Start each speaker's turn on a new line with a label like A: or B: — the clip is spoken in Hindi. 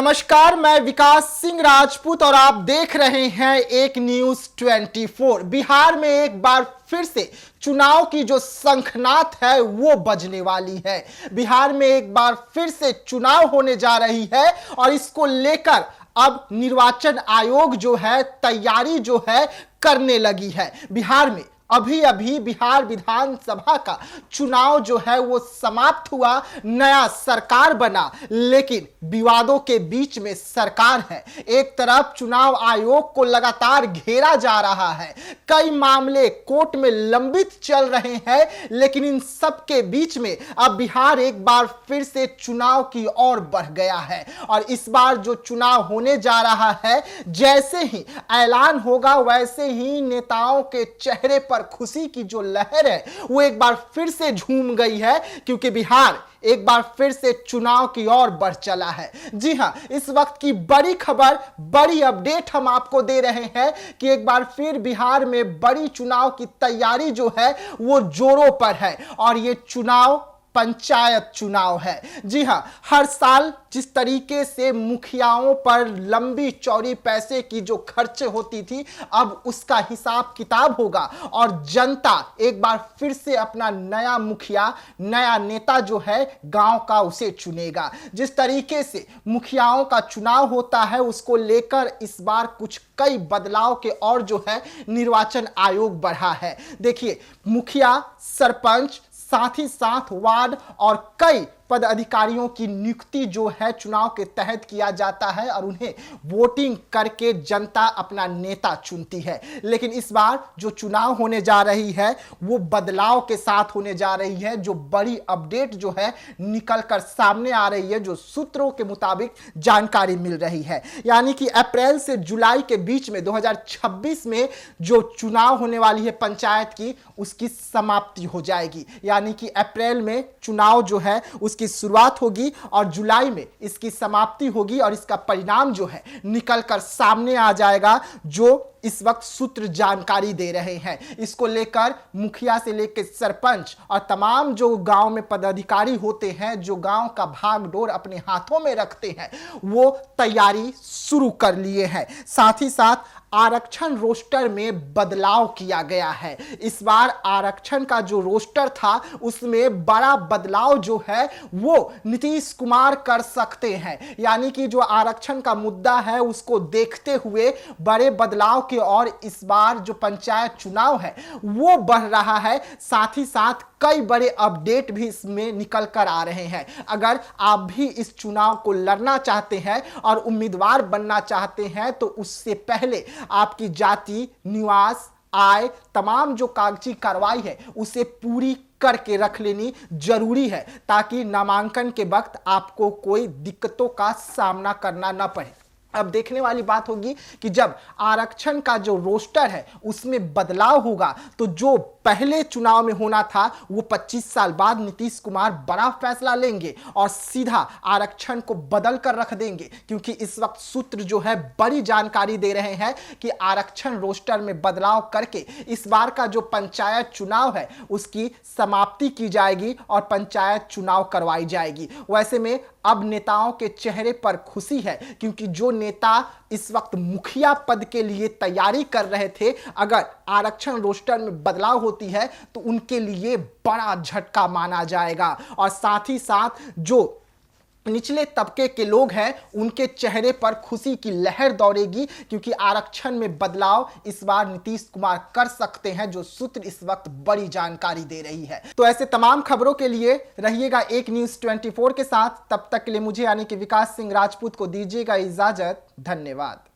A: नमस्कार, मैं विकास सिंह राजपूत और आप देख रहे हैं एक न्यूज 24। बिहार में एक बार फिर से चुनाव की जो शंखनाद है वो बजने वाली है। बिहार में एक बार फिर से चुनाव होने जा रही है और इसको लेकर अब निर्वाचन आयोग जो है तैयारी जो है करने लगी है। बिहार में अभी अभी बिहार विधानसभा का चुनाव जो है वो समाप्त हुआ, नया सरकार बना, लेकिन विवादों के बीच में सरकार है। एक तरफ चुनाव आयोग को लगातार घेरा जा रहा है, कई मामले कोर्ट में लंबित चल रहे हैं, लेकिन इन सब के बीच में अब बिहार एक बार फिर से चुनाव की ओर बढ़ गया है। और इस बार जो चुनाव होने जा रहा है, जैसे ही ऐलान होगा वैसे ही नेताओं के चेहरे पर खुशी की जो लहर है वो एक बार फिर से झूम गई है, क्योंकि बिहार एक बार फिर से चुनाव की ओर बढ़ चला है। जी हां, इस वक्त की बड़ी खबर, बड़ी अपडेट हम आपको दे रहे हैं कि एक बार फिर बिहार में बड़ी चुनाव की तैयारी जो है वो जोरों पर है और ये चुनाव पंचायत चुनाव है। जी हां, हर साल जिस तरीके से मुखियाओं पर लंबी चौड़ी पैसे की जो खर्चे होती थी, अब उसका हिसाब किताब होगा और जनता एक बार फिर से अपना नया मुखिया, नया नेता जो है गांव का उसे चुनेगा। जिस तरीके से मुखियाओं का चुनाव होता है उसको लेकर इस बार कुछ कई बदलाव के और जो है निर्वाचन आयोग बढ़ा है। देखिए, मुखिया, सरपंच, साथ ही साथ वार्ड और कई पद अधिकारियों की नियुक्ति जो है चुनाव के तहत किया जाता है और उन्हें वोटिंग करके जनता अपना नेता चुनती है। लेकिन इस बार जो चुनाव होने जा रही है वो बदलाव के साथ होने जा रही है। जो बड़ी अपडेट जो है निकल कर सामने आ रही है, जो सूत्रों के मुताबिक जानकारी मिल रही है, यानी कि अप्रैल से जुलाई के बीच में 2026 में जो चुनाव होने वाली है पंचायत की, उसकी समाप्ति हो जाएगी। यानी कि अप्रैल में चुनाव जो है की शुरुआत होगी और जुलाई में इसकी समाप्ति होगी और इसका परिणाम जो है निकल कर सामने आ जाएगा, जो इस वक्त सूत्र जानकारी दे रहे हैं। इसको लेकर मुखिया से लेकर सरपंच और तमाम जो गांव में पदाधिकारी होते हैं, जो गांव का भागडोर अपने हाथों में रखते हैं, वो तैयारी शुरू कर लिए हैं। साथ ही साथ आरक्षण रोस्टर में बदलाव किया गया है। इस बार आरक्षण का जो रोस्टर था उसमें बड़ा बदलाव जो है वो नीतीश कुमार कर सकते हैं। यानी कि जो आरक्षण का मुद्दा है उसको देखते हुए बड़े बदलाव की ओर इस बार जो पंचायत चुनाव है वो बढ़ रहा है। साथ ही साथ कई बड़े अपडेट भी इसमें निकल कर आ रहे हैं। अगर आप भी इस चुनाव को लड़ना चाहते हैं और उम्मीदवार बनना चाहते हैं तो उससे पहले आपकी जाति, निवास, आय, तमाम जो कागजी कार्रवाई है उसे पूरी करके रख लेनी जरूरी है, ताकि नामांकन के वक्त आपको कोई दिक्कतों का सामना करना न पड़े। अब देखने वाली बात होगी कि जब आरक्षण का जो रोस्टर है उसमें बदलाव होगा तो जो पहले चुनाव में होना था वो 25 साल बाद नीतीश कुमार बड़ा फैसला लेंगे और सीधा आरक्षण को बदल कर रख देंगे, क्योंकि इस वक्त सूत्र जो है बड़ी जानकारी दे रहे हैं कि आरक्षण रोस्टर में बदलाव करके इस बार का जो पंचायत चुनाव है उसकी समाप्ति की जाएगी और पंचायत चुनाव करवाई जाएगी। वैसे में अब नेताओं के चेहरे पर खुशी है, क्योंकि जो नेता इस वक्त मुखिया पद के लिए तैयारी कर रहे थे, अगर आरक्षण रोस्टर में बदलाव होती है तो उनके लिए बड़ा झटका माना जाएगा। और साथ ही साथ जो निचले तबके के लोग हैं उनके चेहरे पर खुशी की लहर दौड़ेगी, क्योंकि आरक्षण में बदलाव इस बार नीतीश कुमार कर सकते हैं, जो सूत्र इस वक्त बड़ी जानकारी दे रही है। तो ऐसे तमाम खबरों के लिए रहिएगा एक न्यूज 24 के साथ। तब तक के लिए मुझे यानी कि विकास सिंह राजपूत को दीजिएगा इजाजत। धन्यवाद।